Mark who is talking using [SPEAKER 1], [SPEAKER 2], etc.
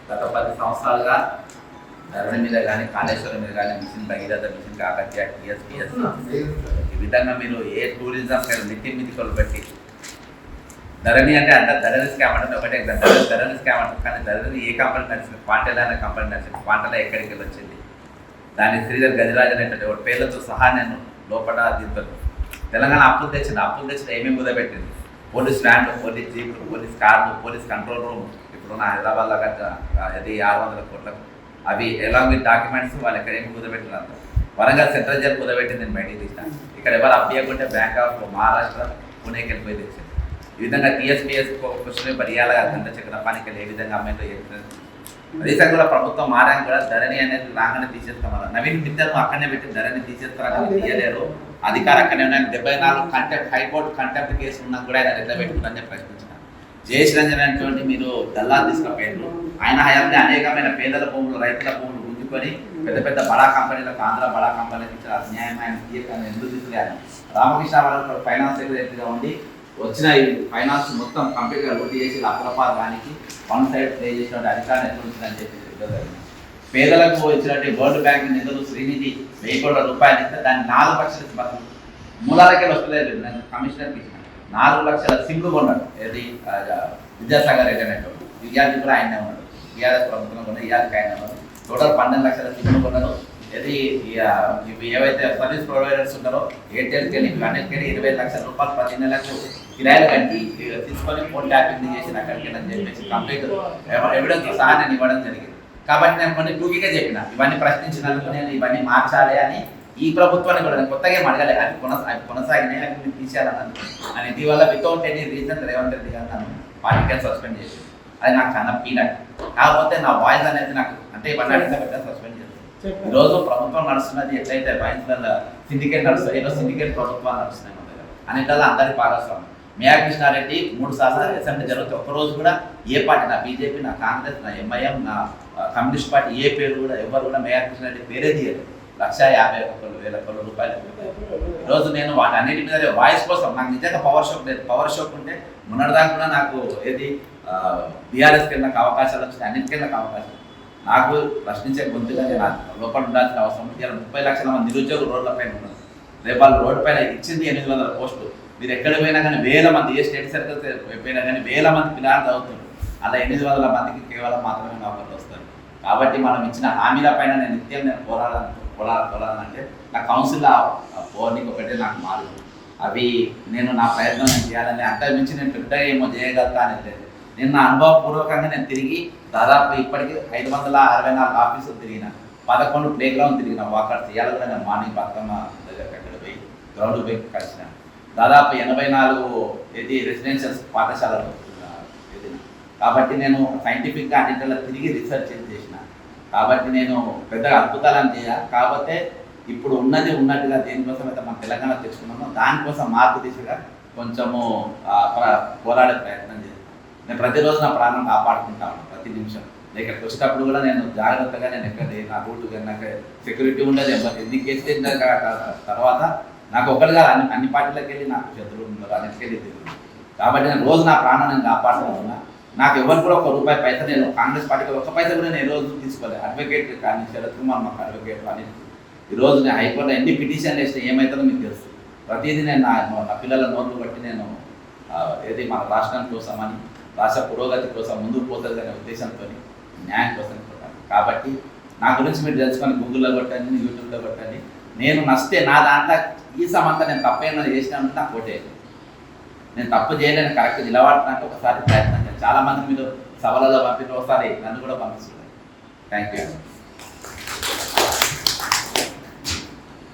[SPEAKER 1] గత 10 సంవత్సరాలుగా ధరణి మీద కానీ కాళేశ్వరం మీద కానీ mission Bhagiratha, mission Kakatiya, TSPS ఈ విధంగా మీరు ఏ టూరిజం నిత్యం మితికలు బట్టి ధరణి అంటే అంత ధరణి స్కామ్ అంటే ఒకటే ధరణి స్కామ్ అంటే కానీ ధరణి ఏ కంపెనీ నడిచింది, క్వాంటల్ అనే కంపెనీ నడిచింది, క్వాంటల్ ఎక్కడికి వెళ్ళి వచ్చింది, దాని శ్రీధర్ గజరాజ్ అనేటువంటి ఒక పేర్లతో సహా నేను లోపల దీంతో తెలంగాణ అప్పులు తెచ్చిన ఏమేమి కుదపెట్టింది, పోలీస్ వ్యాన్లు, పోలీస్ జీపులు, పోలీస్ కార్లు, పోలీస్ కంట్రోల్ రూమ్ ఇప్పుడున్న హైదరాబాద్లో అది 600 కోట్లకు అవి ఎలా మీ డాక్యుమెంట్స్ వాళ్ళు ఎక్కడ ఏమి కుదపెట్టినారు. వరంగల్ సెంట్రల్ జైలు కుదపెట్టింది నేను బయటికి తీసిన. ఇక్కడ ఎవరు అప్పయ్యకుంటే బ్యాంక్ ఆఫ్ మహారాష్ట్ర పుణేకి వెళ్ళిపోయి తెచ్చింది. ఈ విధంగా టీఎస్పీఎస్ క్వశ్చన్ పరియాల గంట చక్ర పానికలు ఏ విధంగా అమ్మాయితో రీసెంట్ కూడా ప్రభుత్వం మారాక కూడా ధరణి అనేది రాగానే తీసేస్తామన్నారు. నవీన్ మిత్తర్ను అక్కడనే పెట్టి ధరణి తీసేస్తారని తీయలేరు. అధికారం అక్కడనే ఉన్నాయి. 74 కంటెంప్ట్ హైకోర్టు కంటెంప్ట్ కేసు ఉన్నా కూడా ఆయన ఎట్లా పెట్టుకుంటారని ప్రశ్నించిన జయేష్ రంజన్ అనేటువంటి మీరు దల్లాలు తీసుకుపోయారు. ఆయన హయాంలో అనేకమైన పేదల భూములు, రైతుల భూములు గుంజుకొని పెద్ద పెద్ద బడా కంపెనీలకు, ఆంధ్ర బడా కంపెనీలకు ఇచ్చిన అన్యాయమైన ఎందుకు తీసుకురాను. రామకృష్ణ వాళ్ళ ఫైనాన్స్ సెక్రటరీగా ఉండి వచ్చిన ఈ ఫైనాన్స్ మొత్తం కంప్లీట్గా లూటీ చేసి అప్రపాదానికి వన్ సైడ్ ప్లే చేసినటువంటి అధికారం ఎట్లా ఉంటుందని చెప్పి పేదలకు ఇచ్చినట్టు వరల్డ్ బ్యాంక్ నిధులు శ్రీనిధి 1000 కోట్ల రూపాయలు ఇస్తే దాన్ని 4 లక్షల మూలాలకే వస్తలేదు. నేను కమిషనర్కి ఇచ్చిన 4 లక్షల సిమ్లు కొన్నాడు. ఏది విద్యాసాగర్ రెడ్డి అనేటువంటి విద్యార్థి కూడా ఆయనే ఉన్నాడు. టీఆర్ఎస్ ప్రభుత్వం కూడా విద్యార్థికి ఆయన ఉన్నాడు. టోటల్ 12 లక్షల సిమ్లు కొన్నారు. ఇది ఏవైతే సర్వీస్ ప్రొవైడర్స్ ఉన్నారో ఎయిర్టెల్కి వెళ్ళి అన్నిటికెళ్ళి 20 లక్షల రూపాయలు ప్రతి నెలకు కిరాయిలు కట్టి తీసుకొని ఫోన్ ట్యాపింగ్ చేసిన అక్కడికి అని చెప్పేసి కంప్లీట్ ఎవిడెన్స్ సహా నేను ఇవ్వడం జరిగింది. కాబట్టి నేను కొన్ని టూకీగా చెప్పిన ఇవన్నీ ప్రశ్నించినందుకు నేను ఇవన్నీ మార్చాలి అని ఈ ప్రభుత్వాన్ని కూడా నేను కొత్తగా అడగలే. అవి కొనసాగినాయి, అవి మీరు తీసేయాలన్నాను. అని ఇటీవల without any reason Revanth Reddy గారు నన్ను పార్టీకి సస్పెండ్ చేసి అది నాకు చాలా పీనట్. కాకపోతే నా వాయిస్ అనేది నాకు అంటే ఇవన్నీ అడిగితే పెట్టా సస్పెండ్ చేస్తాను. ఈరోజు ప్రభుత్వం నడుస్తున్నది ఎట్లయితే వాయిస్లలో సిండికేట్ నడుస్తుంది, ఈరోజు సిండికేట్ ప్రభుత్వాలు నడుస్తున్నాయి అన్నింటిలో అందరి భాగస్వామ్యం. మేయా కృష్ణారెడ్డి 3 సార్లు అసెంబ్లీ జరిగితే ఒక్కరోజు కూడా ఏ పార్టీ, నా బీజేపీ, నా కాంగ్రెస్, నా ఎంఐఎం, నా కమ్యూనిస్ట్ పార్టీ ఏ పేరు కూడా ఎవరు కూడా మేయా కృష్ణారెడ్డి పేరే తీయలేదు. 151,000 కోట్ల రూపాయలు. ఈరోజు నేను వాటన్నిటి మీద వాయిస్ కోసం నాకు నిజంగా పవర్ షోక్ లేదు. పవర్ షోక్ ఉంటే మొన్నటిదాకా కూడా నాకు ఏది బీఆర్ఎస్కి వెళ్ళినాక అవకాశాలు వచ్చినాయి, అన్నింటికి నాకు అవకాశం. నాకు ప్రశ్నించే గొంతుగా నేను లోపల ఉండాల్సిన అవసరం ఉంది. 30 లక్షల మంది నిరుద్యోగులు రోడ్ల పైన ఉన్నారు. రేపు వాళ్ళు రోడ్డు పైన ఇచ్చింది 800 పోస్టులు. మీరు ఎక్కడ పోయినా కానీ 1000 మంది, ఏ స్టేట్ సర్కిల్ పోయినా కానీ 1000 మంది పిల్లలు చదువుతున్నారు. అలా 800 మందికి కేవలం మాత్రమే నౌకర్లు వస్తారు. కాబట్టి మనం ఇచ్చిన హామీల పైన నేను నిత్యం నేను పోరాడాలంటే నా కౌన్సిల్ పోర్నికి ఒకటే నాకు మార్గం. అవి నేను నా ప్రయత్నం నేను చేయాలని అంతకు మించి నేను పెద్దగా ఏమో చేయగలుగుతా అనేది లేదు. నేను నా అనుభవపూర్వకంగా నేను తిరిగి దాదాపు ఇప్పటికీ 564 ఆఫీసులు తిరిగిన, 11 ప్లే గ్రౌండ్ తిరిగిన, వాకర్ చేయాలి కూడా నేను మార్నింగ్ బతుకమ్మ దగ్గరికి అక్కడ పోయి గ్రౌండ్ పోయి కలిసిన. దాదాపు 84 రెసిడెన్షియల్ పాఠశాలలు ఎదిన. కాబట్టి నేను సైంటిఫిక్గా అన్నింటిలో తిరిగి రీసెర్చ్ చేసిన. కాబట్టి నేను పెద్దగా అద్భుతాలను చేయాలి. కాకపోతే ఇప్పుడు ఉన్నది ఉన్నట్టుగా దేనికోసం అయితే మనం తెలంగాణ తెచ్చుకున్నామో దానికోసం మార్పు దిశగా కొంచెము పోరాడే ప్రయత్నం చేస్తాను. నేను ప్రతిరోజు నా ప్రాణం కాపాడుకుంటాను. ప్రతి నిమిషం ఇక్కడికి వచ్చేటప్పుడు కూడా నేను జాగ్రత్తగా నేను ఎక్కడ నా రూటు నాకు సెక్యూరిటీ ఉండదు. ఎన్ని కేసు తర్వాత నాకు ఒకటిగా అన్ని పార్టీలకు వెళ్ళి నాకు శత్రువులు ఉన్నారు, అన్నిటికెళ్ళి తిరుగుతుంది. కాబట్టి నేను రోజు నా ప్రాణం నేను కాపాడుతున్నా. నాకు ఎవరు కూడా ₹1 పైసా నేను కాంగ్రెస్ పార్టీకి 1 పైసా కూడా నేను రోజు తీసుకోలేదు. అడ్వకేట్ కానీ శరత్ కుమార్ మాకు అడ్వకేట్ కానీ ఈరోజు నేను హైకోర్టులో ఎన్ని పిటిషన్లు వేస్తే ఏమవుతుందో మీకు తెలుసు. ప్రతిదీ నేను నా పిల్లల నోట్లు బట్టి నేను ఏది మన రాష్ట్రం కోసం అని, రాష్ట్ర పురోగతి కోసం ముందుకు పోతుంది అనే ఉద్దేశంతో న్యాయం కోసం కొట్టాను. కాబట్టి నా గురించి మీరు తెలుసుకొని గూగుల్లో కొట్టండి, యూట్యూబ్లో కొట్టండి. నేను నచ్చితే నా దాంట్లో ఈ సమంతా నేను తప్పేమైనా చేసినాను నాకు ఓటేది. నేను తప్పు చేయలేని కరెక్ట్ నిలబడటానికి ఒకసారి ప్రయత్నం చేయాలి. చాలామంది మీరు సభలలో పంపిన ఒకసారి నన్ను కూడా పంపిస్తున్నారు. Thank you.